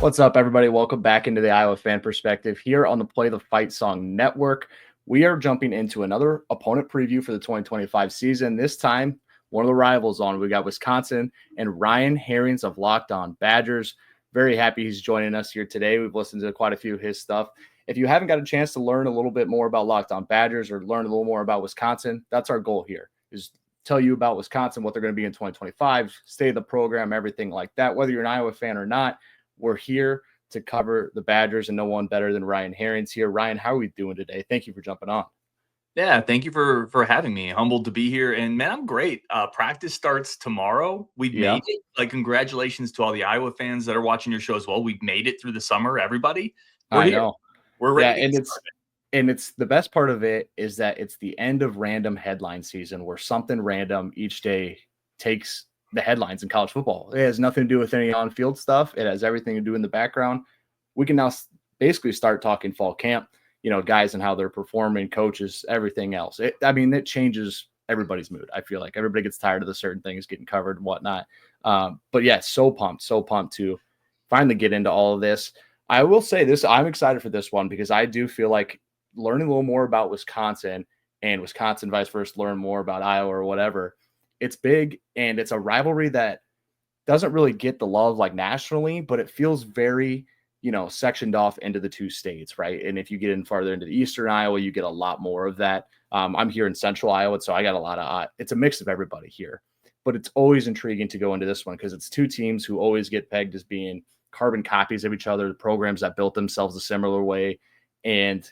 What's up, everybody? Welcome back into the Iowa Fan Perspective here on the Play the Fight Song Network. We are jumping into another opponent preview for the 2025 season. This time, one of the rivals on. We got Wisconsin and Ryan Harings of Locked On Badgers. Very happy he's joining us here today. We've listened to quite a few of his stuff. If you haven't got a chance to learn a little bit more about Locked On Badgers or learn a little more about Wisconsin, that's our goal here, is tell you about Wisconsin, what they're going to be in 2025, stay the program, everything like that. Whether you're an Iowa fan or not, we're here to cover the Badgers, and no one better than Ryan Harings here. Ryan, how are we doing today? Thank you for jumping on. Yeah, thank you for having me. Humbled to be here. And man, I'm great. Practice starts tomorrow. We've made it. Like, congratulations to all the Iowa fans that are watching your show as well. We've made it through the summer. Everybody, we're here. Know. We're ready. Yeah, and it's the best part of it is that it's the end of random headline season where something random each day takes the headlines in college football. It has nothing to do with any on-field stuff. It has everything to do in the background. We can now basically start talking fall camp, guys and how they're performing, coaches, everything else. It changes everybody's mood. I feel like everybody gets tired of the certain things getting covered and whatnot. But yeah, so pumped to finally get into all of this. I will say this, I'm excited for this one because I do feel like learning a little more about Wisconsin and Wisconsin vice versa, learn more about Iowa or whatever. It's big, and it's a rivalry that doesn't really get the love like nationally, but it feels very, sectioned off into the two states, right? And if you get in farther into the eastern Iowa, you get a lot more of that. I'm here in central Iowa, so I got a lot of it's a mix of everybody here. But it's always intriguing to go into this one because it's two teams who always get pegged as being carbon copies of each other, the programs that built themselves a similar way. And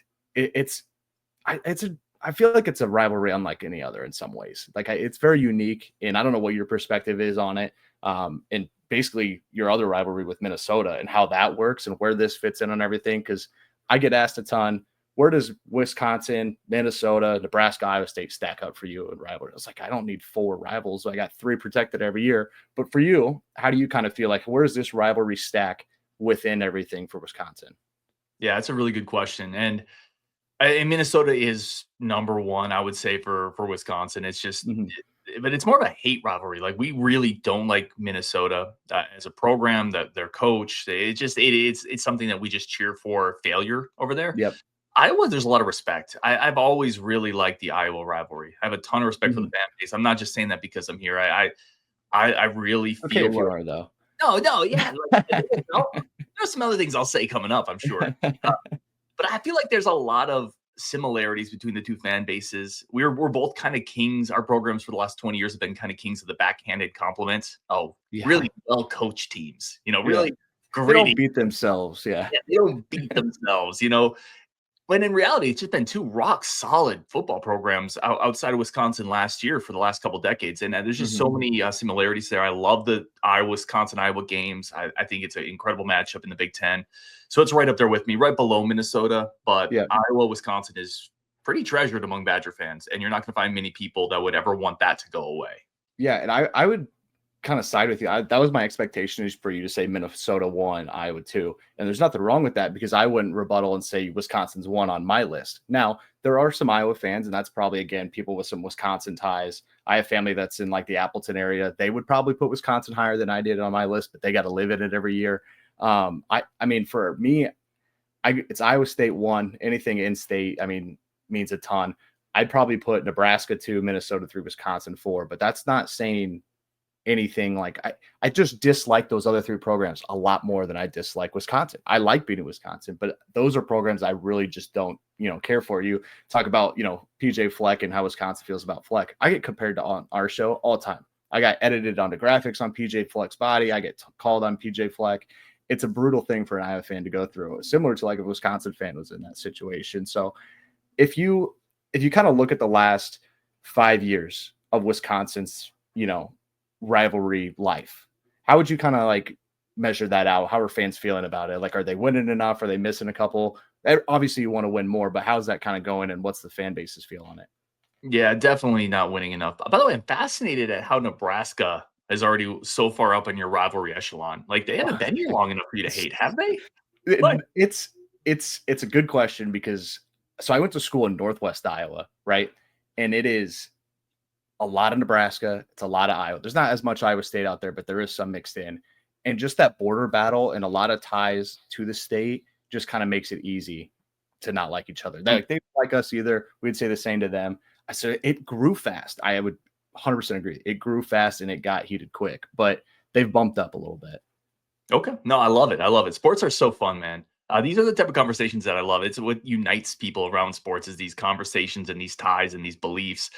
I feel like it's a rivalry unlike any other in some ways. Like it's very unique, and I don't know what your perspective is on it. And basically your other rivalry with Minnesota and how that works and where this fits in on everything. Because I get asked a ton, where does Wisconsin, Minnesota, Nebraska, Iowa State stack up for you in rivalry? I was like, I don't need 4 rivals. I got 3 protected every year. But for you, how do you kind of feel like where does this rivalry stack within everything for Wisconsin? Yeah, that's a really good question. And Minnesota is number one, I would say, for Wisconsin. It's just, but it's more of a hate rivalry. Like, we really don't like Minnesota as a program, that their coach. It's something that we just cheer for failure over there. Yep. Iowa, there's a lot of respect. I've always really liked the Iowa rivalry. I have a ton of respect for the fan base. I'm not just saying that because I'm here. I really feel okay if you are, though. No, yeah. There's some other things I'll say coming up, I'm sure. But I feel like there's a lot of similarities between the two fan bases. We're both kind of kings. Our programs for the last 20 years have been kind of kings of the backhanded compliments. Oh, yeah. Really well-coached teams, really great. They don't beat themselves. Yeah, they don't beat themselves, When in reality, it's just been 2 rock-solid football programs outside of Wisconsin last year for the last couple decades. And there's just so many similarities there. I love the Wisconsin-Iowa games. I think it's an incredible matchup in the Big Ten. So it's right up there with me, right below Minnesota. But Iowa, Wisconsin is pretty treasured among Badger fans. And you're not going to find many people that would ever want that to go away. Yeah, and I would kind of side with you. That was my expectation, is for you to say Minnesota 1, Iowa 2. And there's nothing wrong with that because I wouldn't rebuttal and say Wisconsin's 1 on my list. Now, there are some Iowa fans, and that's probably, again, people with some Wisconsin ties. I have family that's in like the Appleton area. They would probably put Wisconsin higher than I did on my list, but they got to live in it every year. I mean, for me, it's Iowa State 1. Anything in state, means a ton. I'd probably put Nebraska 2, Minnesota 3, Wisconsin 4, but that's not saying anything. Like I just dislike those other 3 programs a lot more than I dislike Wisconsin. I like beating Wisconsin, but those are programs I really just don't, care for. You talk about, PJ Fleck and how Wisconsin feels about Fleck. I get compared to on our show all the time. I got edited onto graphics on PJ Fleck's body. I get called on PJ Fleck. It's a brutal thing for an Iowa fan to go through, similar to like a Wisconsin fan was in that situation. So if you kind of look at the last 5 years of Wisconsin's, rivalry life, how would you kind of like measure that out? How are fans feeling about it? Like, are they winning enough? Are they missing a couple? Obviously you want to win more, but how's that kind of going, and what's the fan base's feel on it? Yeah, definitely not winning enough. By the way, I'm fascinated at how Nebraska is already so far up in your rivalry echelon. Like, they haven't been here long enough for you to hate, have they? It's a good question because I went to school in Northwest Iowa, right? And it is a lot of Nebraska. It's a lot of Iowa. There's not as much Iowa State out there, but there is some mixed in. And just that border battle and a lot of ties to the state just kind of makes it easy to not like each other. They don't like us either. We'd say the same to them. I said it grew fast. I would 100% agree. It grew fast and it got heated quick, but they've bumped up a little bit. Okay. No, I love it. I love it. Sports are so fun, man. These are the type of conversations that I love. It's what unites people around sports is these conversations and these ties and these beliefs.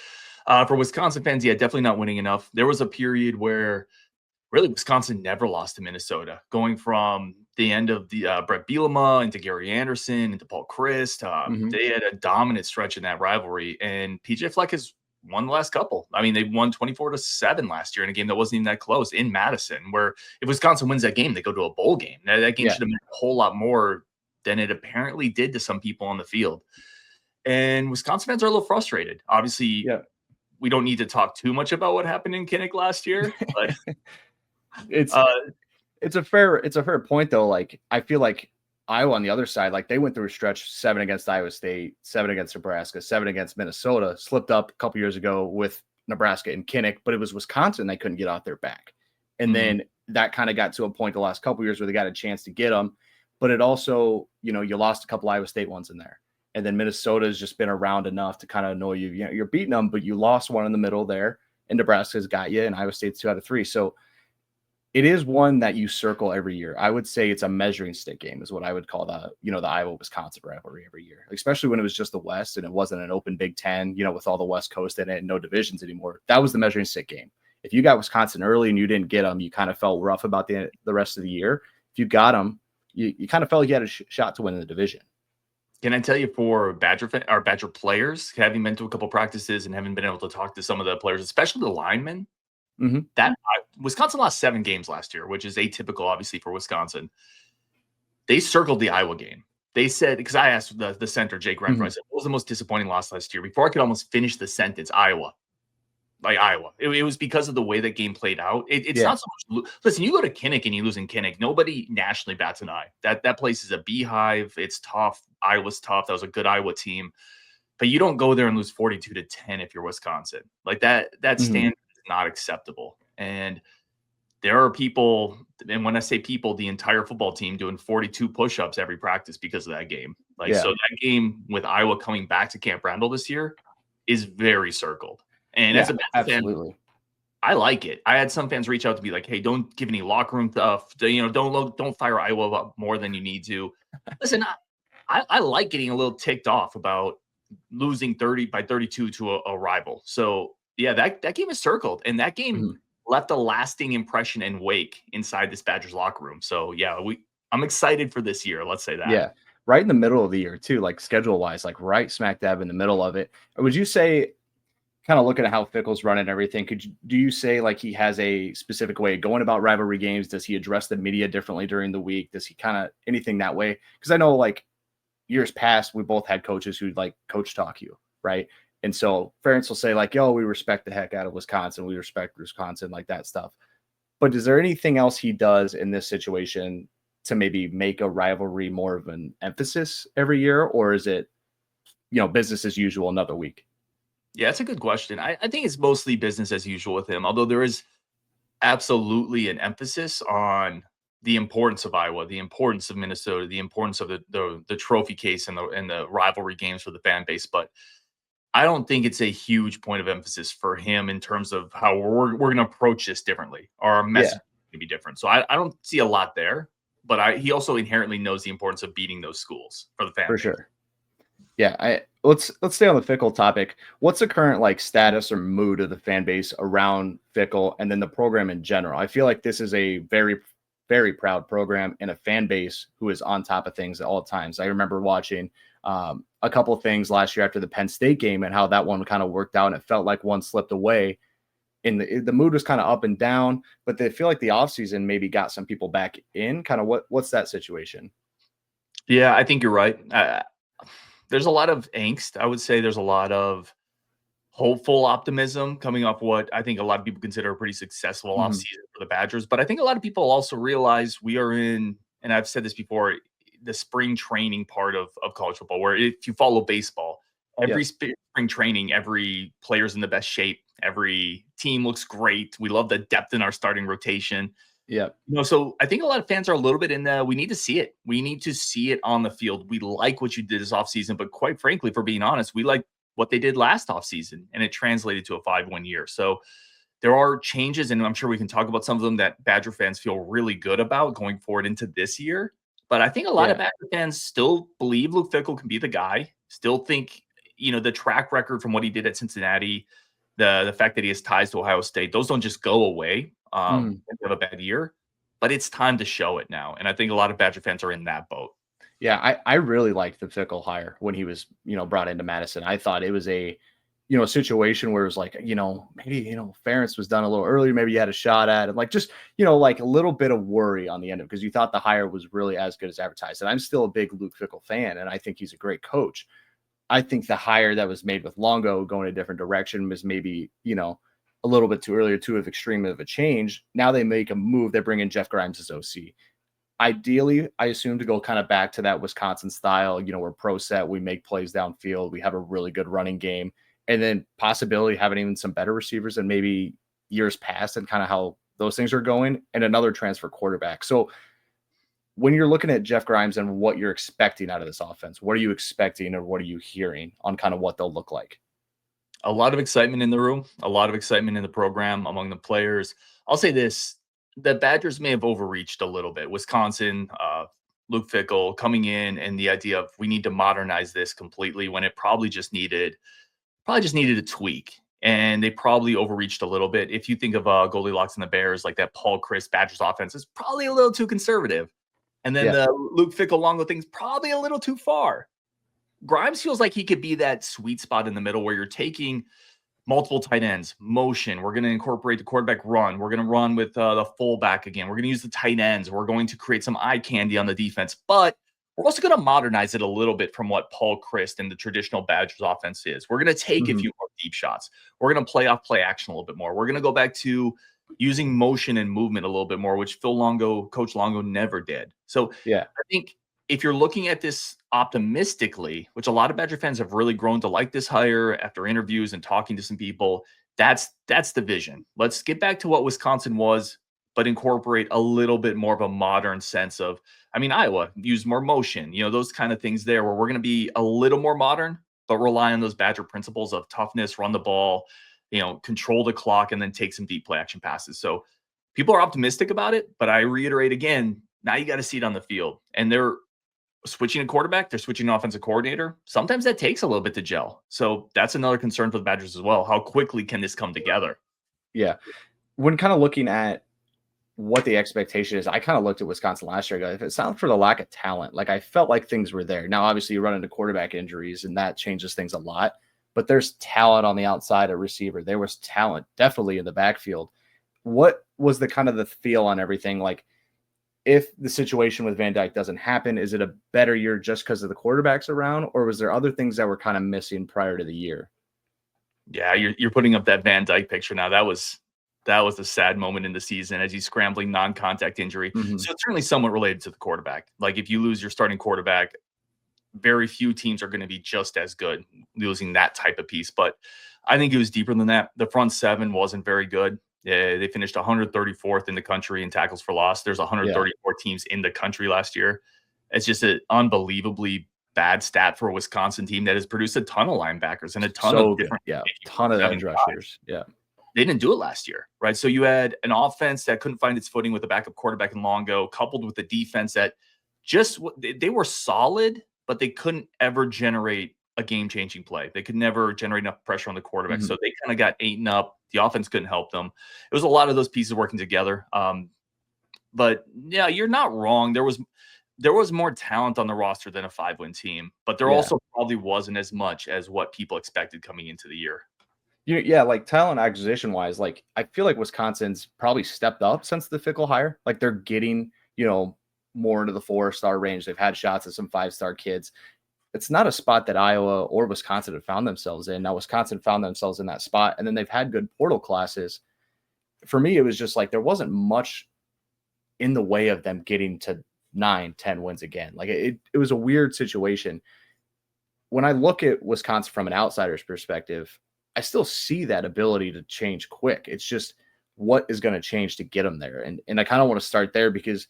For Wisconsin fans, yeah, definitely not winning enough. There was a period where really Wisconsin never lost to Minnesota, going from the end of the Brett Bielema into Gary Anderson into Paul Christ. They had a dominant stretch in that rivalry, and PJ Fleck has won the last couple. I mean, they won 24-7 last year in a game that wasn't even that close in Madison, where if Wisconsin wins that game, they go to a bowl game. That game should have meant a whole lot more than it apparently did to some people on the field. And Wisconsin fans are a little frustrated. Obviously, we don't need to talk too much about what happened in Kinnick last year, but it's a fair point though. Like I feel like Iowa on the other side, like they went through a stretch 7 against Iowa State, 7 against Nebraska, 7 against Minnesota, slipped up a couple years ago with Nebraska and Kinnick, but it was Wisconsin they couldn't get off their back. And then that kind of got to a point the last couple years where they got a chance to get them. But it also, you lost a couple Iowa State ones in there. And then Minnesota's just been around enough to kind of annoy you. You're beating them, but you lost one in the middle there. And Nebraska's got you, and Iowa State's 2 out of 3. So it is one that you circle every year. I would say it's a measuring stick game is what I would call the Iowa-Wisconsin rivalry every year, especially when it was just the West and it wasn't an open Big Ten, with all the West Coast in it and no divisions anymore. That was the measuring stick game. If you got Wisconsin early and you didn't get them, you kind of felt rough about the rest of the year. If you got them, you kind of felt like you had a shot to win the division. Can I tell you, for Badger players, having been to a couple practices and having been able to talk to some of the players, especially the linemen, that Wisconsin lost 7 games last year, which is atypical, obviously, for Wisconsin. They circled the Iowa game. They said, because I asked the center, Jake Renfro, I said, what was the most disappointing loss last year? Before I could almost finish the sentence, Iowa. Like Iowa. It was because of the way that game played out. It's not so much. Listen, you go to Kinnick and you lose in Kinnick, nobody nationally bats an eye. That place is a beehive. It's tough. Iowa's tough. That was a good Iowa team. But you don't go there and lose 42-10 if you're Wisconsin. Like that standard is not acceptable. And there are people, and when I say people, the entire football team doing 42 push-ups every practice because of that game. So that game with Iowa coming back to Camp Randall this year is very circled. And as a Badger fan, I like it. I had some fans reach out to be like, "Hey, don't give any locker room stuff. Don't fire Iowa up more than you need to." Listen, I like getting a little ticked off about losing 32 to a rival. So yeah, that game is circled, and that game left a lasting impression and wake inside this Badgers locker room. So yeah, I'm excited for this year. Let's say that. Yeah, right in the middle of the year too, like schedule wise, like right smack dab in the middle of it. Would you say, kind of looking at how Fickell's running everything, do you say like he has a specific way of going about rivalry games? Does he address the media differently during the week? Does he kind of anything that way? Because I know like years past, we both had coaches who like coach talk you, right? And so Ferentz will say like, "Yo, we respect the heck out of Wisconsin. We respect Wisconsin," like that stuff. But is there anything else he does in this situation to maybe make a rivalry more of an emphasis every year? Or is it, business as usual another week? Yeah, that's a good question. I think it's mostly business as usual with him, although there is absolutely an emphasis on the importance of Iowa, the importance of Minnesota, the importance of the trophy case and the rivalry games for the fan base. But I don't think it's a huge point of emphasis for him in terms of how we're going to approach this differently. Our message can be different. So I don't see a lot there, but he also inherently knows the importance of beating those schools for the fan base. Sure. Yeah, let's stay on the Fickell topic. What's the current like status or mood of the fan base around Fickell and then the program in general? I feel like this is a very, very proud program and a fan base who is on top of things at all times. I remember watching a couple of things last year after the Penn State game and how that one kind of worked out, and it felt like one slipped away. And the mood was kind of up and down, but they feel like the offseason maybe got some people back in. Kind of what's that situation? Yeah, I think you're right. There's a lot of angst. I would say there's a lot of hopeful optimism coming off what I think a lot of people consider a pretty successful offseason for the Badgers. But I think a lot of people also realize we are in, and I've said this before, the spring training part of college football, where if you follow baseball, every spring training, every player's in the best shape. Every team looks great. We love the depth in our starting rotation. Yeah. So I think a lot of fans are a little bit in we need to see it. We need to see it on the field. We like what you did this offseason, but quite frankly, for being honest, we like what they did last offseason, and it translated to a 5-win year. So there are changes, and I'm sure we can talk about some of them that Badger fans feel really good about going forward into this year. But I think a lot of Badger fans still believe Luke Fickell can be the guy, still think, the track record from what he did at Cincinnati, the fact that he has ties to Ohio State, those don't just go away when you have a bad year. But it's time to show it now. And I think a lot of Badger fans are in that boat. Yeah, I really liked the Fickell hire when he was, brought into Madison. I thought it was a situation where it was like, maybe, Ferentz was done a little earlier. Maybe you had a shot at it. Like just, like a little bit of worry on the end of it because you thought the hire was really as good as advertised. And I'm still a big Luke Fickell fan, and I think he's a great coach. I think the hire that was made with Longo going a different direction was maybe, a little bit too early, too extreme of a change. Now they make a move. They bring in Jeff Grimes as OC. Ideally, I assume to go kind of back to that Wisconsin style, we're pro set, we make plays downfield, we have a really good running game, and then possibility having even some better receivers than maybe years past and kind of how those things are going, and another transfer quarterback. So when you're looking at Jeff Grimes and what you're expecting out of this offense, what are you expecting or what are you hearing on kind of what they'll look like? A lot of excitement in the room, a lot of excitement in the program among the players. I'll say this, the Badgers may have overreached a little bit. Wisconsin, Luke Fickell coming in and the idea of we need to modernize this completely when it probably just needed a tweak. And they probably overreached a little bit. If you think of Goldilocks and the Bears, like that Paul Chryst Badgers offense is probably a little too conservative. And then the Luke Fickell Longo thing's probably a little too far. Grimes feels like he could be that sweet spot in the middle where you're taking multiple tight ends, motion. We're going to incorporate the quarterback run. We're going to run with the fullback again. We're going to use the tight ends. We're going to create some eye candy on the defense, but we're also going to modernize it a little bit from what Paul Chryst and the traditional Badgers offense is. We're going to take a few more deep shots. We're going to play off play action a little bit more. We're going to go back to using motion and movement a little bit more, which Coach Longo never did. So I think if you're looking at this optimistically, which a lot of Badger fans have really grown to like this hire after interviews and talking to some people, that's the vision. Let's get back to what Wisconsin was, but incorporate a little bit more of a modern sense of, Iowa used more motion, those kind of things there where we're going to be a little more modern, but rely on those Badger principles of toughness, run the ball, control the clock, and then take some deep play action passes. So people are optimistic about it, but I reiterate again, now you got to see it on the field. And they're switching a quarterback, they're switching an offensive coordinator. Sometimes that takes a little bit to gel. So that's another concern for the Badgers as well. How quickly can this come together? Yeah. When kind of looking at what the expectation is, I kind of looked at Wisconsin last year. If it's not for the lack of talent, like I felt like things were there. Now, obviously, you run into quarterback injuries, and that changes things a lot. But there's talent on the outside of receiver. There was talent definitely in the backfield. What was the kind of the feel on everything? Like, if the situation with Van Dyke doesn't happen, is it a better year just because of the quarterbacks around, or was there other things that were kind of missing prior to the year? Yeah, you're putting up that Van Dyke picture now. That was a sad moment in the season as he's scrambling non-contact injury. So it's certainly somewhat related to the quarterback. Like if you lose your starting quarterback, very few teams are going to be just as good losing that type of piece. But I think it was deeper than that. The front seven wasn't very good. They finished 134th in the country in tackles for loss. There's 134 teams in the country last year. It's just an unbelievably bad stat for a Wisconsin team that has produced a ton of linebackers and a ton of different, ton of edge rushers. Yeah. They didn't do it last year, right? So you had an offense that couldn't find its footing with a backup quarterback in Longo, coupled with a defense that they were solid, but they couldn't ever generate a game-changing play. They could never generate enough pressure on the quarterback. So they kind of got eaten up. The offense couldn't help them. It was a lot of those pieces working together. But yeah, you're not wrong. There was more talent on the roster than a 5-win team, but there also probably wasn't as much as what people expected coming into the year. Yeah, like talent acquisition wise, like I feel like Wisconsin's probably stepped up since the Fickell hire. Like they're getting, more into the 4-star range. They've had shots at some 5-star kids. It's not a spot that Iowa or Wisconsin have found themselves in. Now Wisconsin found themselves in that spot, and then they've had good portal classes. For me, it was just like there wasn't much in the way of them getting to 9-10 wins again. Like it was a weird situation. When I look at Wisconsin from an outsider's perspective, I still see that ability to change quick. It's just what is going to change to get him there? And I kind of want to start there because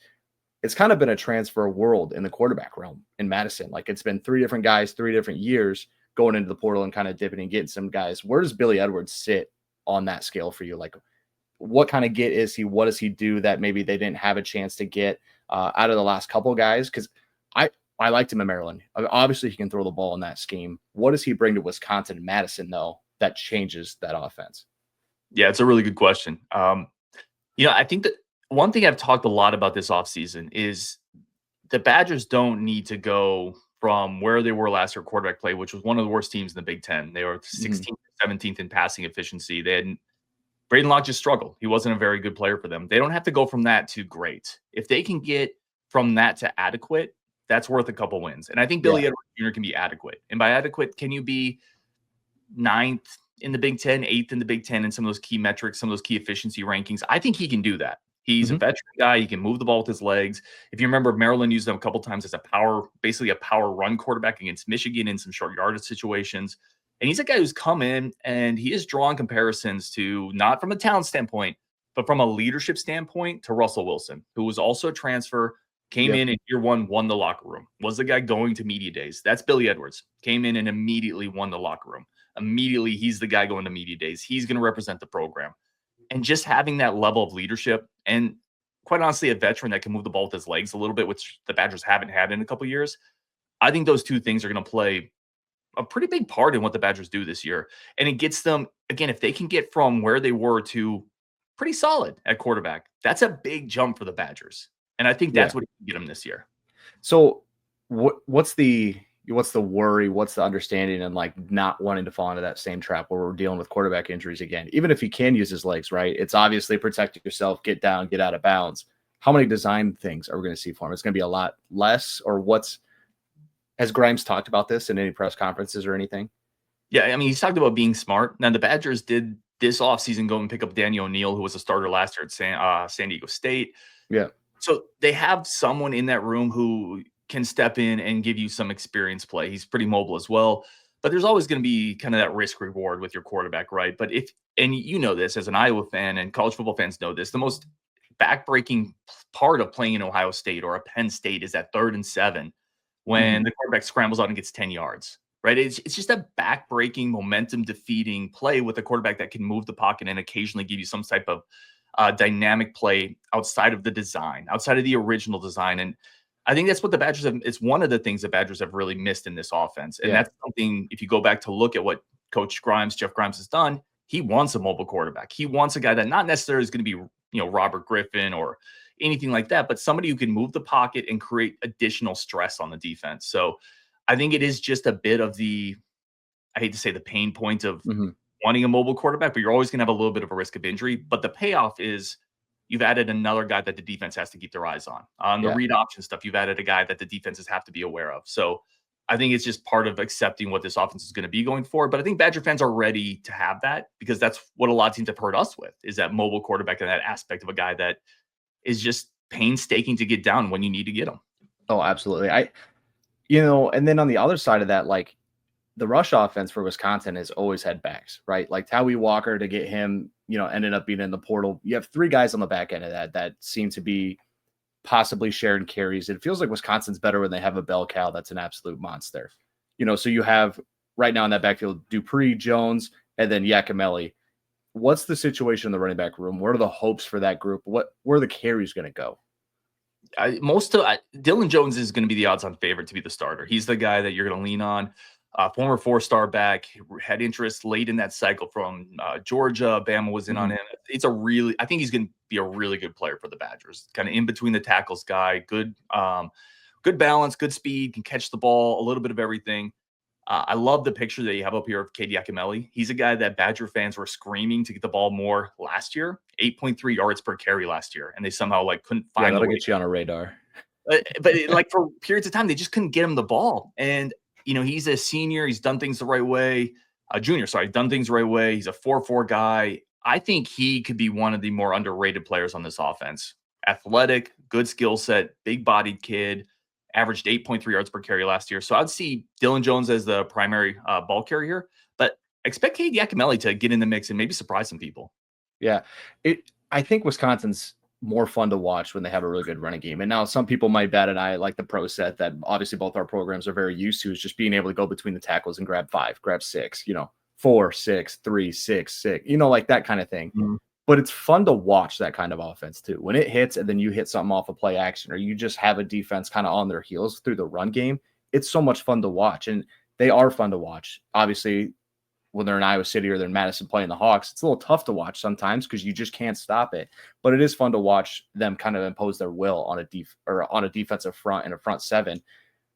it's kind of been a transfer world in the quarterback realm in Madison. Like it's been 3 different guys, 3 different years going into the portal and kind of dipping and getting some guys. Where does Billy Edwards sit on that scale for you? Like what kind of get is he? What does he do that maybe they didn't have a chance to get out of the last couple of guys? Because I liked him in Maryland. Obviously, he can throw the ball in that scheme. What does he bring to Wisconsin and Madison, though, that changes that offense? Yeah, it's a really good question. I think that one thing I've talked a lot about this offseason is the Badgers don't need to go from where they were last year quarterback play, which was one of the worst teams in the Big Ten. They were 16th, 17th in passing efficiency. They had Braden Locke just struggled. He wasn't a very good player for them. They don't have to go from that to great. If they can get from that to adequate, that's worth a couple wins. And I think Billy Edwards Jr. can be adequate. And by adequate, can you be 9th in the Big Ten, 8th in the Big Ten in some of those key metrics, some of those key efficiency rankings? I think he can do that. He's a veteran guy. He can move the ball with his legs. If you remember, Maryland used him a couple times as basically a power run quarterback against Michigan in some short yardage situations. And he's a guy who's come in and he is drawing comparisons to, not from a talent standpoint, but from a leadership standpoint, to Russell Wilson, who was also a transfer, came in year 1, won the locker room, was the guy going to media days. That's Billy Edwards. Came in and immediately won the locker room. Immediately, he's the guy going to media days. He's going to represent the program. And just having that level of leadership and, quite honestly, a veteran that can move the ball with his legs a little bit, which the Badgers haven't had in a couple of years, I think those two things are going to play a pretty big part in what the Badgers do this year. And it gets them, again, if they can get from where they were to pretty solid at quarterback, that's a big jump for the Badgers. And I think that's what can get them this year. So what's the worry? What's the understanding and like not wanting to fall into that same trap where we're dealing with quarterback injuries again? Even if he can use his legs, right? It's obviously protect yourself, get down, get out of bounds. How many design things are we going to see for him? It's going to be a lot less, or has Grimes talked about this in any press conferences or anything? Yeah, I mean, he's talked about being smart. Now, the Badgers did this offseason go and pick up Daniel O'Neal, who was a starter last year at San Diego State. Yeah. So they have someone in that room who can step in and give you some experience play. He's pretty mobile as well. But there's always going to be kind of that risk reward with your quarterback, right? But and you know this as an Iowa fan, and college football fans know this, the most backbreaking part of playing in Ohio State or a Penn State is that 3rd and 7 when the quarterback scrambles out and gets 10 yards, right? It's just a back-breaking, momentum-defeating play with a quarterback that can move the pocket and occasionally give you some type of dynamic play outside of the design, outside of the original design. And I think that's what the Badgers have. It's one of the things the Badgers have really missed in this offense. And that's something, if you go back to look at what Jeff Grimes has done, he wants a mobile quarterback. He wants a guy that not necessarily is going to be, Robert Griffin or anything like that, but somebody who can move the pocket and create additional stress on the defense. So I think it is just a bit of I hate to say the pain point of wanting a mobile quarterback, but you're always going to have a little bit of a risk of injury. But the payoff is you've added another guy that the defense has to keep their eyes on. On the read option stuff, you've added a guy that the defenses have to be aware of. So I think it's just part of accepting what this offense is going to be going forward. But I think Badger fans are ready to have that, because that's what a lot of teams have hurt us with, is that mobile quarterback and that aspect of a guy that is just painstaking to get down when you need to get him. Oh, absolutely. And then on the other side of that, like the rush offense for Wisconsin has always had backs, right? Like Tawee Walker, to get him, ended up being in the portal. You have 3 guys on the back end of that seem to be possibly sharing carries. It feels like Wisconsin's better when they have a bell cow that's an absolute monster. So you have right now in that backfield Dupree, Jones, and then Yakimelli. What's the situation in the running back room? What are the hopes for that group? Where are the carries going to go? Dylan Jones is going to be the odds-on favorite to be the starter. He's the guy that you're going to lean on. Former 4-star back, had interest late in that cycle from Georgia. Bama was in on him. I think he's going to be a really good player for the Badgers. Kind of in between the tackles guy, good balance, good speed, can catch the ball, a little bit of everything. I love the picture that you have up here of Cade Yakimelli. He's a guy that Badger fans were screaming to get the ball more last year, 8.3 yards per carry last year. And they somehow couldn't find that'll get you on a radar. But for periods of time, they just couldn't get him the ball. And, he's a senior. He's done things the right way. Done things the right way. He's a 4.4 guy. I think he could be one of the more underrated players on this offense. Athletic, good skill set, big-bodied kid. Averaged 8.3 yards per carry last year. So I'd see Dylan Jones as the primary ball carrier, but expect Cade Yakimelli to get in the mix and maybe surprise some people. Yeah. I think Wisconsin's more fun to watch when they have a really good running game. And now some people might bat an eye like the pro set that obviously both our programs are very used to, is just being able to go between the tackles and grab 5, grab 6, 4, 6, 3, 6, 6, like that kind of thing. Mhm. But it's fun to watch that kind of offense too. When it hits and then you hit something off a play action, or you just have a defense kind of on their heels through the run game, it's so much fun to watch. And they are fun to watch. Obviously, when they're in Iowa City or they're in Madison playing the Hawks, it's a little tough to watch sometimes because you just can't stop it. But it is fun to watch them kind of impose their will on a defensive front and a front seven.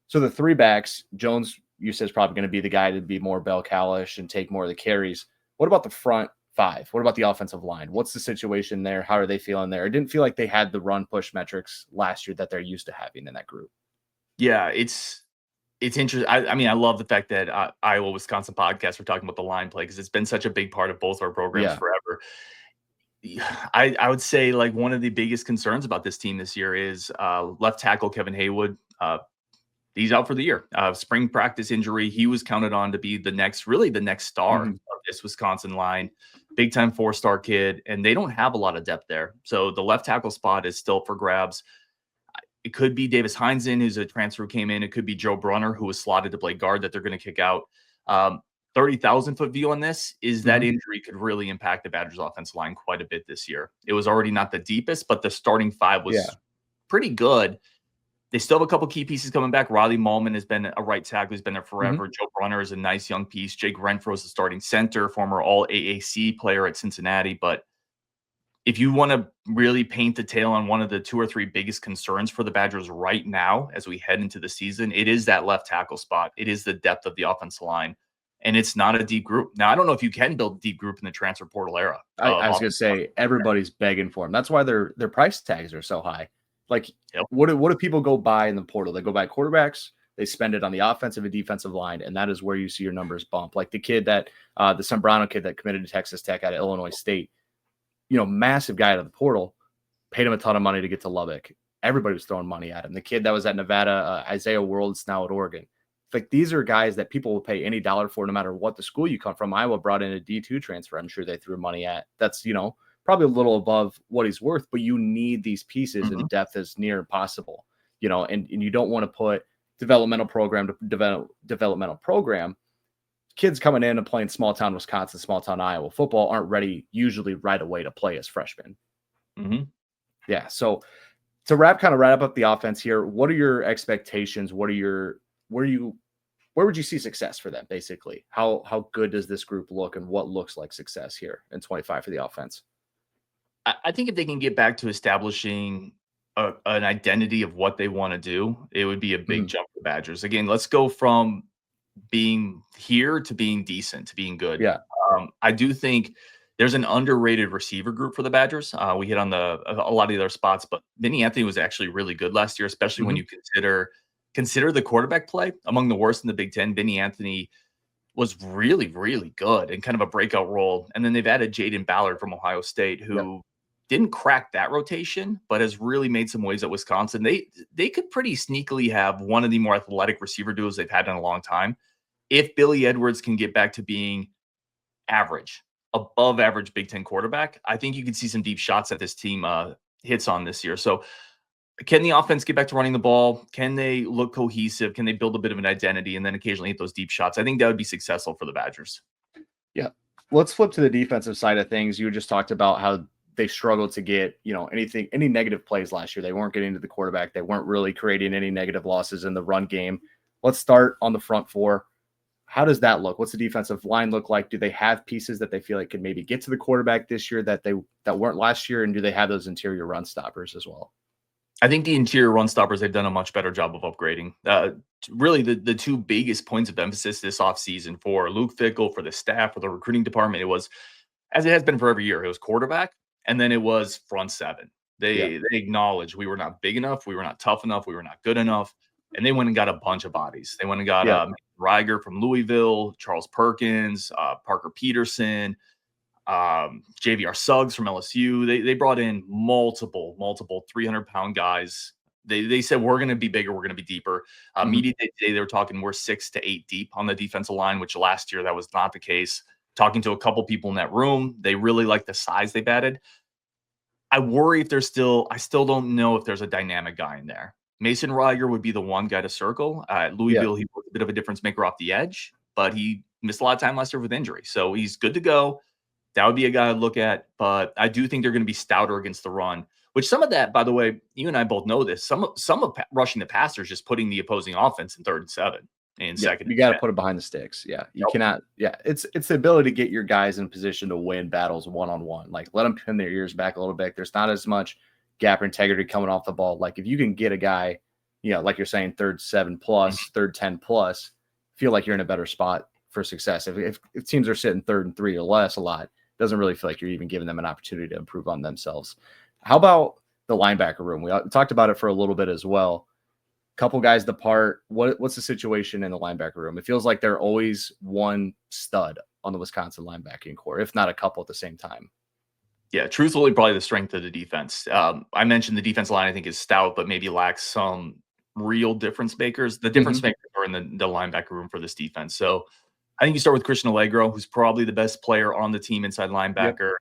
So the 3 backs, Jones, you said, is probably going to be the guy to be more bell cowish and take more of the carries. What about the front 5? What about the offensive line? What's the situation there? How are they feeling there? It didn't feel like they had the run push metrics last year that they're used to having in that group. Yeah, it's interesting. I mean, I love the fact that Iowa Wisconsin podcast we're talking about the line play because it's been such a big part of both our programs forever. I would say like one of the biggest concerns about this team this year is left tackle Kevin Haywood. He's out for the year. Spring practice injury. He was counted on to be the next star of this Wisconsin line. Big time 4-star kid, and they don't have a lot of depth there. So the left tackle spot is still for grabs. It could be Davis Heinzen, who's a transfer who came in. It could be Joe Brunner, who was slotted to play guard that they're going to kick out. 30,000-foot view on this is that injury could really impact the Badgers offensive line quite a bit this year. It was already not the deepest, but the starting 5 was pretty good. They still have a couple key pieces coming back. Riley Mallman has been a right tackle. He's been there forever. Joe Brunner is a nice young piece. Jake Renfro is the starting center, former All-AAC player at Cincinnati. But if you want to really paint the tale on one of the 2 or 3 biggest concerns for the Badgers right now as we head into the season, it is that left tackle spot. It is the depth of the offensive line. And it's not a deep group. Now, I don't know if you can build a deep group in the transfer portal era. I was going to say, everybody's begging for them. That's why their price tags are so high. Like, what do people go buy in the portal? They go buy quarterbacks. They spend it on the offensive and defensive line, and that is where you see your numbers bump. Like the kid the Sombrano kid that committed to Texas Tech out of Illinois State, massive guy out of the portal, paid him a ton of money to get to Lubbock. Everybody was throwing money at him. The kid that was at Nevada, Isaiah World's now at Oregon. Like, these are guys that people will pay any dollar for, no matter what the school you come from. Iowa brought in a D2 transfer. I'm sure they threw money at. That's, probably a little above what he's worth, but you need these pieces in depth as near impossible, and you don't want to put developmental program to developmental program. Kids coming in and playing small town Wisconsin, small town Iowa football aren't ready usually right away to play as freshmen. Yeah. So to wrap up the offense here, what are your expectations? Where would you see success for them? Basically, how good does this group look, and what looks like success here in 25 for the offense? I think if they can get back to establishing an identity of what they want to do, it would be a big jump for the Badgers. Again, let's go from being here to being decent, to being good. Yeah. I do think there's an underrated receiver group for the Badgers. We hit on a lot of the other spots, but Vinny Anthony was actually really good last year, especially when you consider the quarterback play. Among the worst in the Big Ten, Vinny Anthony was really, really good and kind of a breakout role. And then they've added Jaden Ballard from Ohio State, who didn't crack that rotation, but has really made some waves at Wisconsin. They could pretty sneakily have one of the more athletic receiver duos they've had in a long time. If Billy Edwards can get back to being average, above average Big Ten quarterback, I think you could see some deep shots that this team hits on this year. So can the offense get back to running the ball? Can they look cohesive? Can they build a bit of an identity and then occasionally hit those deep shots? I think that would be successful for the Badgers. Yeah. Let's flip to the defensive side of things. You just talked about how they struggled to get, any negative plays last year. They weren't getting to the quarterback. They weren't really creating any negative losses in the run game. Let's start on the front 4. How does that look? What's the defensive line look like? Do they have pieces that they feel like could maybe get to the quarterback this year that weren't last year? And do they have those interior run stoppers as well? I think the interior run stoppers, they've done a much better job of upgrading. Really, the 2 biggest points of emphasis this offseason for Luke Fickell, for the staff, for the recruiting department, it was, as it has been for every year, it was quarterback, and then it was front 7. They acknowledged we were not big enough, we were not tough enough, we were not good enough, and they went and got a bunch of bodies. They went and got Riger from Louisville, Charles Perkins, Parker Peterson, JVR Suggs from LSU. They brought in multiple 300-pound guys. They said, we're going to be bigger, we're going to be deeper. Media day today, they were talking we're 6 to 8 deep on the defensive line, which last year that was not the case. Talking to a couple people in that room, they really like the size they've added. I worry if there's still, I still don't know if there's a dynamic guy in there. Mason Ryger would be the one guy to circle. At Yeah. Louisville, he was a bit of a difference maker off the edge, but he missed a lot of time last year with injury. So he's good to go. That would be a guy I'd look at, but I do think they're going to be stouter against the run. Which some of that, by the way, you and I both know this. Some of rushing the passer is just putting the opposing offense in 3rd and 7 and Yeah, 2nd you and got to 10. put it behind the sticks. Yeah, you Yep. cannot. Yeah, it's the ability to get your guys in position to win battles one-on-one. Like, let them pin their ears back a little bit. There's not as much gap integrity coming off the ball. Like, if you can get a guy, like you're saying, 3rd 7 plus, 3rd 10 plus, feel like you're in a better spot for success. If teams are sitting 3rd and 3 or less a lot, doesn't really feel like you're even giving them an opportunity to improve on themselves. How about the linebacker room? We talked about it for a little bit as well. Couple guys depart. What's the situation in the linebacker room? It feels like they're always one stud on the Wisconsin linebacking core, if not a couple at the same time. Yeah, truthfully, probably the strength of the defense. I mentioned the defense line, I think, is stout, but maybe lacks some real difference makers. The difference makers are in the linebacker room for this defense. So I think you start with Christian Allegro, who's probably the best player on the team inside linebacker. Yep.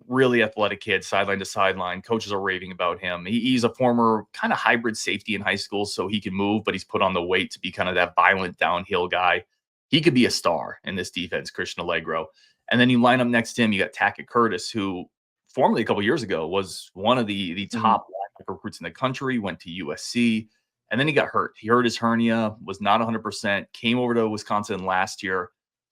Really athletic kid, sideline to sideline. Coaches are raving about him. He's a former kind of hybrid safety in high school, so he can move, but he's put on the weight to be kind of that violent downhill guy. He could be a star in this defense, Christian Allegro. And then you line up next to him, you got Tackett Curtis, who formerly a couple years ago was one of the top linebacker recruits in the country, went to USC, and then he got hurt. He hurt his hernia, was not 100%, came over to Wisconsin last year,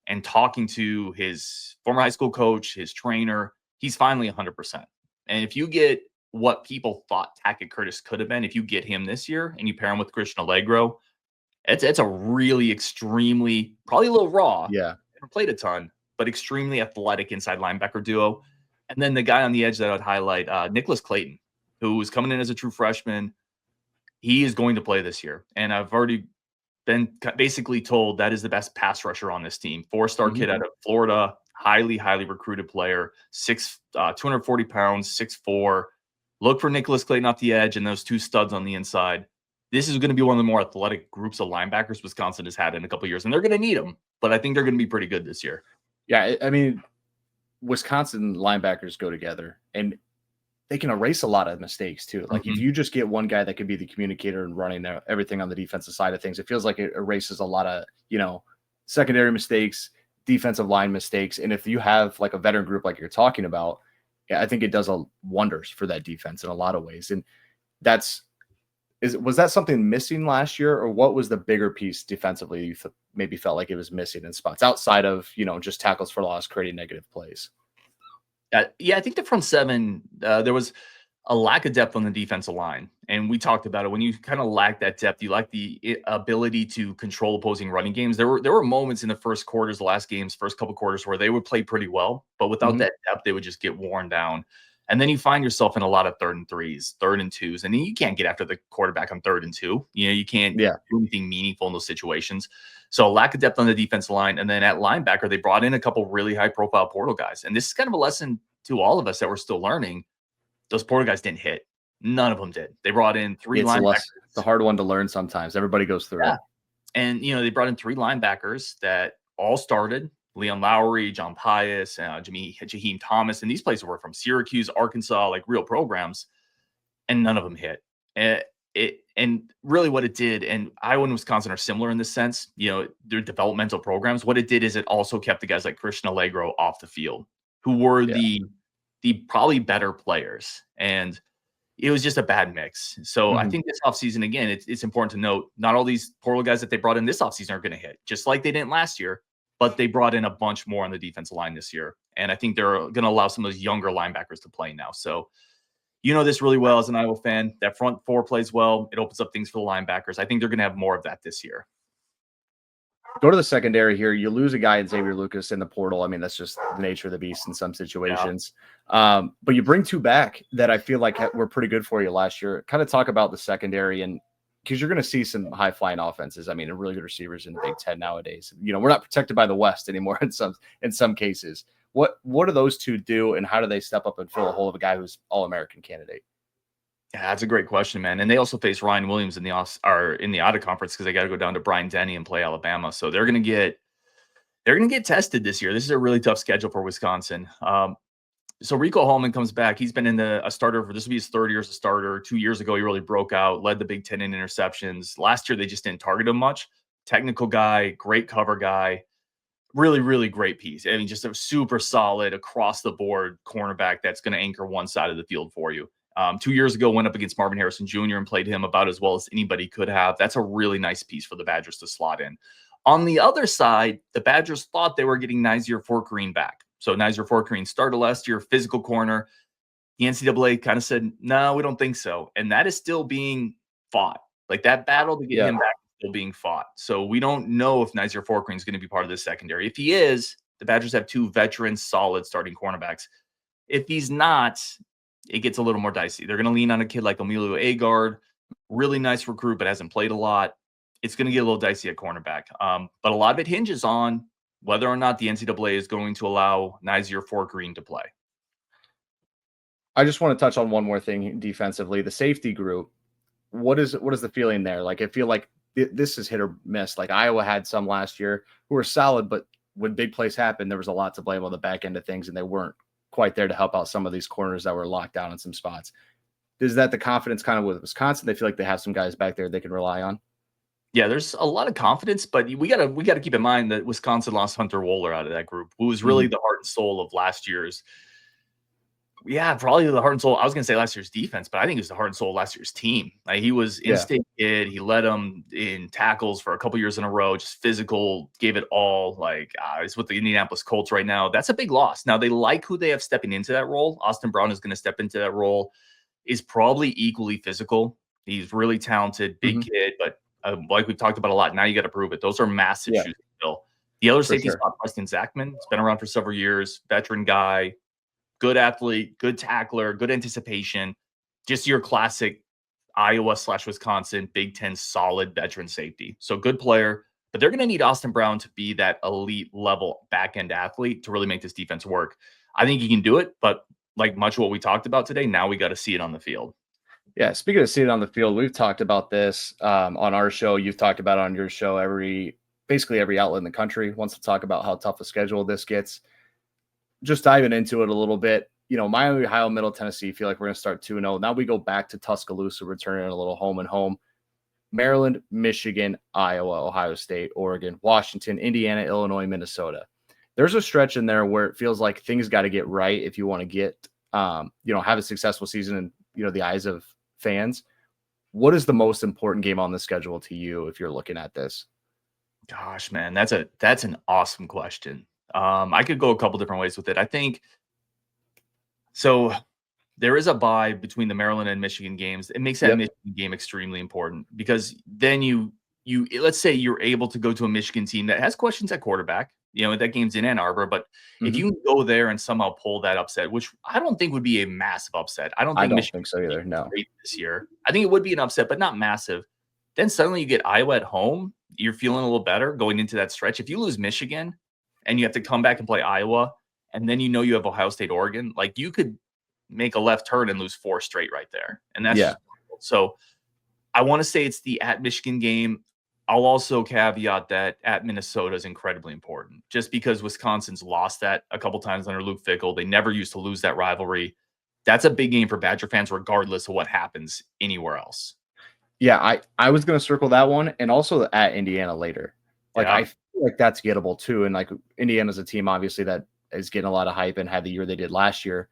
and talking to his former high school coach, his trainer, he's finally 100%. And if you get what people thought Tackett Curtis could have been, if you get him this year and you pair him with Christian Allegro, it's a really extremely, probably a little raw. Yeah. Never played a ton, but extremely athletic inside linebacker duo. And then the guy on the edge that I'd highlight, Nicholas Clayton, who is coming in as a true freshman. He is going to play this year. And I've already been basically told that is the best pass rusher on this team. 4-star kid out of Florida, highly recruited player, 240 pounds, 6'4". Look for Nicholas Clayton off the edge and those two studs on the inside. This is going to be one of the more athletic groups of linebackers Wisconsin has had in a couple of years, and they're going to need them, but I think they're going to be pretty good this year. Yeah, I mean, Wisconsin linebackers go together, and they can erase a lot of mistakes too. Like if you just get one guy that could be the communicator and running everything on the defensive side of things, it feels like it erases a lot of, secondary mistakes, defensive line mistakes. And if you have like a veteran group like you're talking about, I think it does wonders for that defense in a lot of ways. And was that something missing last year, or what was the bigger piece defensively you maybe felt like it was missing in spots outside of, just tackles for loss, creating negative plays? Yeah, I think the front seven, there was a lack of depth on the defensive line. And we talked about it. When you kind of lack that depth, you lack the ability to control opposing running games. There were moments in the first quarters, the last games, first couple quarters where they would play pretty well, but without that depth, they would just get worn down. And then you find yourself in a lot of 3rd and 3s, 3rd and 2s, and then you can't get after the quarterback on 3rd and 2. You can't do anything meaningful in those situations. So lack of depth on the defensive line. And then at linebacker, they brought in a couple really high-profile portal guys. And this is kind of a lesson to all of us that we're still learning. Those portal guys didn't hit. None of them did. They brought in 3 linebackers. It's a hard one to learn sometimes. Everybody goes through it. And, they brought in 3 linebackers that all started. Leon Lowry, John Pius, Jaheim Thomas, and these players were from Syracuse, Arkansas, like real programs, and none of them hit. And really what it did, and Iowa and Wisconsin are similar in this sense, they're developmental programs. What it did is it also kept the guys like Christian Allegro off the field, who were the probably better players. And it was just a bad mix. So I think this offseason, again, it's important to note, not all these portal guys that they brought in this offseason are going to hit, just like they didn't last year. But they brought in a bunch more on the defensive line this year. And I think they're going to allow some of those younger linebackers to play now. So this really well as an Iowa fan. That front 4 plays well. It opens up things for the linebackers. I think they're going to have more of that this year. Go to the secondary here. You lose a guy in Xavier Lucas in the portal. I mean, that's just the nature of the beast in some situations. But you bring 2 back that I feel like were pretty good for you last year. Kind of talk about the secondary, and because you're going to see some high-flying offenses. I mean, really good receivers in the Big Ten nowadays. We're not protected by the West anymore in some cases. What do those 2 do, and how do they step up and fill a hole of a guy who's All-American candidate? Yeah, that's a great question, man. And they also face Ryan Williams in the out of conference because they got to go down to Bryant Denny and play Alabama. So they're going to get tested this year. This is a really tough schedule for Wisconsin. So Rico Hallman comes back. He's been in a starter for this will be his third year as a starter. 2 years ago, he really broke out, led the Big Ten in interceptions. Last year, they just didn't target him much. Technical guy, great cover guy, really, really great piece. I mean, just a super solid across the board cornerback that's going to anchor one side of the field for you. 2 years ago, went up against Marvin Harrison Jr. and played him about as well as anybody could have. That's a really nice piece for the Badgers to slot in. On the other side, the Badgers thought they were getting Nizier Forkreen back. So Nizier Forkreen started last year, physical corner. The NCAA kind of said, no, we don't think so. And that is still being fought. Like that battle to get him back is still being fought. So we don't know if Nizier Forkreen is going to be part of this secondary. If he is, the Badgers have 2 veteran, solid starting cornerbacks. If he's not, it gets a little more dicey. They're going to lean on a kid like Emilio Agard, really nice recruit, but hasn't played a lot. It's going to get a little dicey at cornerback. But a lot of it hinges on whether or not the NCAA is going to allow Nizier Forkreen to play. I just want to touch on one more thing defensively. The safety group, what is the feeling there? Like, I feel like this is hit or miss. Like Iowa had some last year who were solid, but when big plays happened, there was a lot to blame on the back end of things, and they weren't quite there to help out some of these corners that were locked down in some spots. Is that the confidence kind of with Wisconsin? They feel like they have some guys back there they can rely on. Yeah, there's a lot of confidence, but we gotta keep in mind that Wisconsin lost Hunter Wohler out of that group, who was really the heart and soul of last year's. Yeah, probably the heart and soul. I was gonna say last year's defense, but I think it was the heart and soul of last year's team. Like he was in-state kid. He led them in tackles for a couple years in a row. Just physical, gave it all. Like he's with the Indianapolis Colts right now. That's a big loss. Now they like who they have stepping into that role. Austin Brown is going to step into that role. Is probably equally physical. He's really talented, big kid, but like we've talked about a lot. Now you got to prove it. Those are massive shoes to fill. The other safety spot, Preston Zachman, has been around for several years. Veteran guy. Good athlete, good tackler, good anticipation. Just your classic Iowa/Wisconsin Big Ten solid veteran safety. So good player, but they're going to need Austin Brown to be that elite level back end athlete to really make this defense work. I think he can do it, but like much of what we talked about today, now we got to see it on the field. Yeah, speaking of seeing it on the field, we've talked about this on our show. You've talked about it on your show. Basically every outlet in the country wants to talk about how tough a schedule this gets. Just diving into it a little bit, Miami, Ohio, Middle Tennessee, feel like we're going to start 2-0. Now we go back to Tuscaloosa, returning a little home and home. Maryland, Michigan, Iowa, Ohio State, Oregon, Washington, Indiana, Illinois, Minnesota. There's a stretch in there where it feels like things got to get right if you want to get, have a successful season in, the eyes of fans. What is the most important game on the schedule to you if you're looking at this? Gosh, man, that's an awesome question. I could go a couple different ways with it. I think so. There is a bye between the Maryland and Michigan games. It makes that Michigan game extremely important because then you let's say you're able to go to a Michigan team that has questions at quarterback. That game's in Ann Arbor, but if you go there and somehow pull that upset, which I don't think would be a massive upset. I don't think so either. No, this year. I think it would be an upset, but not massive. Then suddenly you get Iowa at home. You're feeling a little better going into that stretch. If you lose Michigan and you have to come back and play Iowa, and then you have Ohio State, Oregon, like you could make a left turn and lose 4 straight right there. And that's so I want to say it's the at Michigan game. I'll also caveat that at Minnesota is incredibly important just because Wisconsin's lost that a couple times under Luke Fickell. They never used to lose that rivalry. That's a big game for Badger fans, regardless of what happens anywhere else. Yeah, I was going to circle that one and also at Indiana later. Like, I feel like that's gettable too. And like Indiana's a team, obviously, that is getting a lot of hype and had the year they did last year.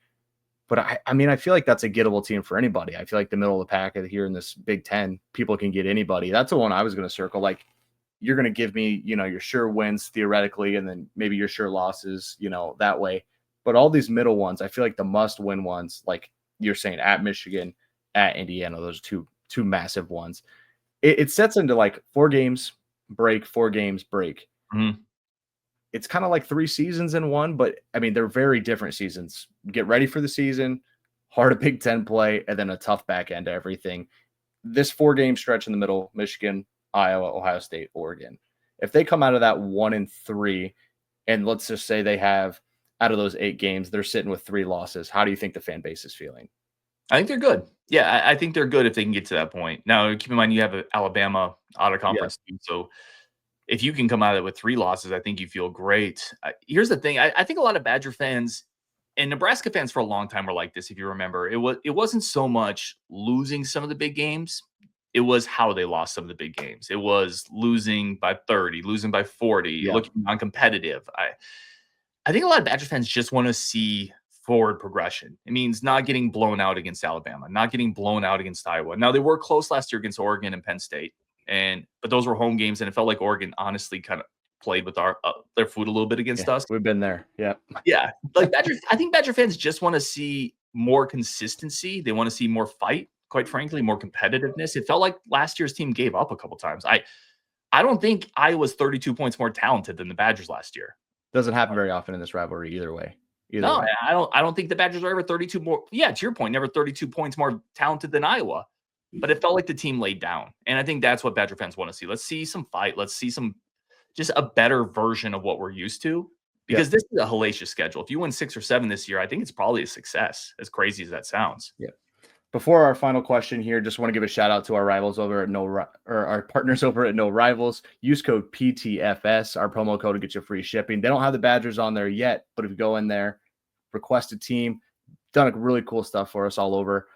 But I feel like that's a gettable team for anybody. I feel like the middle of the pack here in this Big Ten, people can get anybody. That's the one I was going to circle. Like, you're going to give me, your sure wins theoretically, and then maybe your sure losses, that way. But all these middle ones, I feel like the must-win ones, like you're saying, at Michigan, at Indiana, those are two massive ones. It sets into like 4 games break, 4 games break. Mm-hmm. It's kind of like 3 seasons in one, but they're very different seasons. Get ready for the season, hard Big Ten play, and then a tough back end to everything. This 4-game stretch in the middle, Michigan, Iowa, Ohio State, Oregon. If they come out of that 1-3, and let's just say they have out of those 8 games, they're sitting with 3 losses. How do you think the fan base is feeling? I think they're good. Yeah, I think they're good if they can get to that point. Now, keep in mind you have Alabama out of conference team, so if you can come out of it with 3 losses, I think you feel great. Here's the thing. I think a lot of Badger fans, and Nebraska fans for a long time were like this, if you remember. It wasn't so much losing some of the big games. It was how they lost some of the big games. It was losing by 30, losing by 40, looking non-competitive. I think a lot of Badger fans just want to see forward progression. It means not getting blown out against Alabama, not getting blown out against Iowa. Now, they were close last year against Oregon and Penn State, but those were home games, and it felt like Oregon honestly kind of played with their food a little bit against us. We've been there. Yeah. Like I think Badger fans just want to see more consistency. They want to see more fight, quite frankly, more competitiveness. It felt like last year's team gave up a couple times. I don't think Iowa's 32 points more talented than the Badgers last year. Doesn't happen very often in this rivalry either way. I don't think the Badgers are ever 32 more. Yeah, to your point, never 32 points more talented than Iowa. But it felt like the team laid down. And I think that's what Badger fans want to see. Let's see some fight. Let's see just a better version of what we're used to. Because this is a hellacious schedule. If you win 6 or 7 this year, I think it's probably a success, as crazy as that sounds. Yeah. Before our final question here, just want to give a shout out to our rivals over at our partners over at No Rivals. Use code PTFS, our promo code, to get you free shipping. They don't have the Badgers on there yet, but if you go in there, request a team, done a really cool stuff for us all over.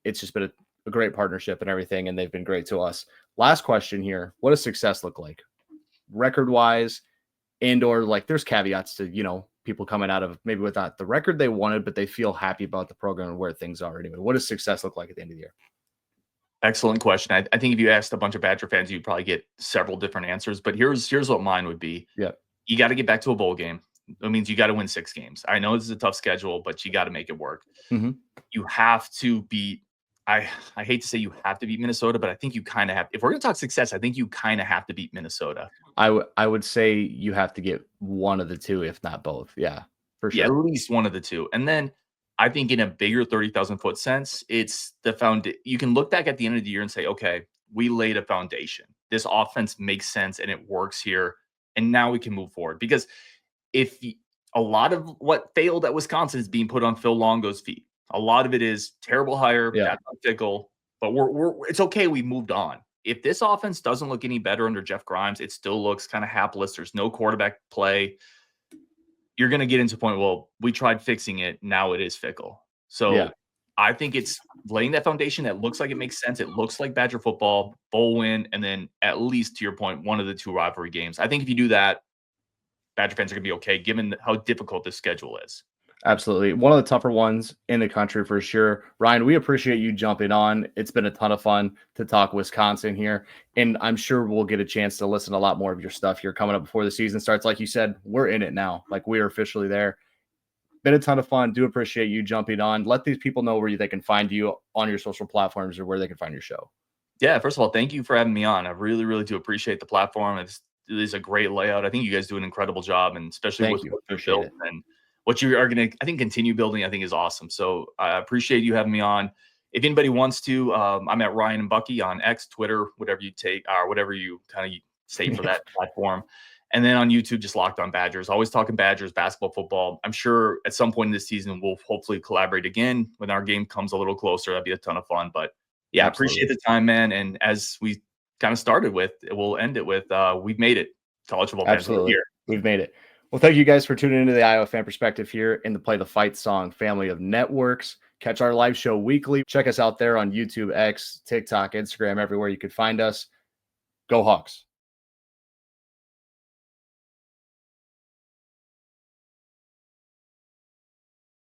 It's just been a great partnership and everything, and they've been great to us. Last question here: what does success look like, record-wise, and/or like there's caveats to people coming out of maybe without the record they wanted, but they feel happy about the program and where things are anyway. What does success look like at the end of the year? Excellent question. I think if you asked a bunch of Badger fans, you'd probably get several different answers, but here's what mine would be. Yeah. You got to get back to a bowl game. That means you got to win 6 games. I know this is a tough schedule, but you got to make it work. Mm-hmm. You have to beat, I hate to say you have to beat Minnesota, but I think you kind of have. If we're going to talk success, I think you kind of have to beat Minnesota. I would say you have to get one of the two, if not both. Yeah, for sure. Yeah, at least one of the two. And then I think in a bigger 30,000 foot sense, it's the foundation. You can look back at the end of the year and say, okay, we laid a foundation. This offense makes sense and it works here. And now we can move forward. Because if a lot of what failed at Wisconsin is being put on Phil Longo's feet. A lot of it is terrible hire, that's Fickell, but it's okay. We moved on. If this offense doesn't look any better under Jeff Grimes, it still looks kind of hapless. There's no quarterback play. You're going to get into a point, well, we tried fixing it. Now it is Fickell. So I think it's laying that foundation that looks like it makes sense. It looks like Badger football, bowl win, and then at least, to your point, one of the 2 rivalry games. I think if you do that, Badger fans are going to be okay, given how difficult this schedule is. Absolutely. One of the tougher ones in the country for sure. Ryan, we appreciate you jumping on. It's been a ton of fun to talk Wisconsin here, and I'm sure we'll get a chance to listen to a lot more of your stuff here coming up before the season starts. Like you said, we're in it now. Like, we are officially there. Been a ton of fun. Do appreciate you jumping on. Let these people know where they can find you on your social platforms or where they can find your show. Yeah, first of all, thank you for having me on. I really, really do appreciate the platform. It is a great layout. I think you guys do an incredible job, and especially what you're building and what you are going to, I think, continue building, I think is awesome. So I appreciate you having me on. If anybody wants to, I'm at Ryan and Bucky on X, Twitter, whatever you take, or whatever you kind of say for that platform. And then on YouTube, just Locked On Badgers. Always talking Badgers, basketball, football. I'm sure at some point in this season, we'll hopefully collaborate again when our game comes a little closer. That'd be a ton of fun. But yeah, I appreciate the time, man. And as we kind of started with, we'll end it with, we've made it. College football fans here. We've made it. Well, thank you guys for tuning into the Iowa Fan Perspective here in the Play the Fight Song family of networks. Catch our live show weekly. Check us out there on YouTube, X, TikTok, Instagram, everywhere you could find us. Go Hawks.